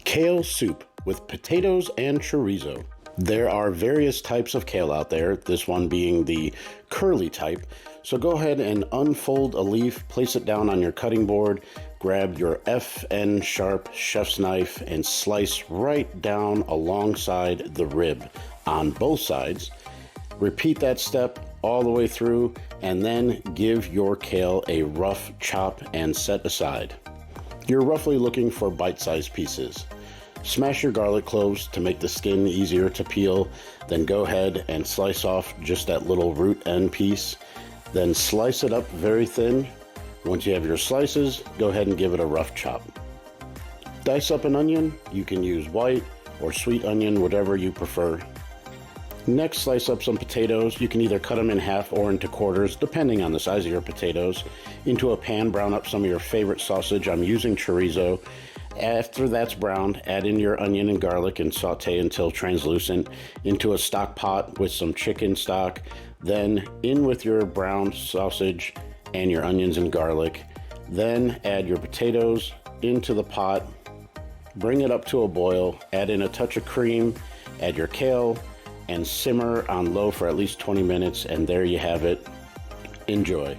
Kale soup with potatoes and chorizo. There are various types of kale out there, this one being the curly type. So go ahead and unfold a leaf, place it down on your cutting board, grab your FN sharp chef's knife and slice right down alongside the rib on both sides. Repeat that step all the way through and then give your kale a rough chop and set aside. You're roughly looking for bite-sized pieces. Smash your garlic cloves to make the skin easier to peel, then go ahead and slice off just that little root end piece. Then slice it up very thin. Once you have your slices, go ahead and give it a rough chop. Dice up an onion. You can use white or sweet onion, whatever you prefer. Next, slice up some potatoes. You can either cut them in half or into quarters, depending on the size of your potatoes. Into a pan, brown up some of your favorite sausage. I'm using chorizo. After that's browned, add in your onion and garlic and saute until translucent into a stock pot with some chicken stock. Then in with your browned sausage and your onions and garlic. Then add your potatoes into the pot. Bring it up to a boil. Add in a touch of cream. Add your kale and simmer on low for at least 20 minutes. And there you have it. Enjoy.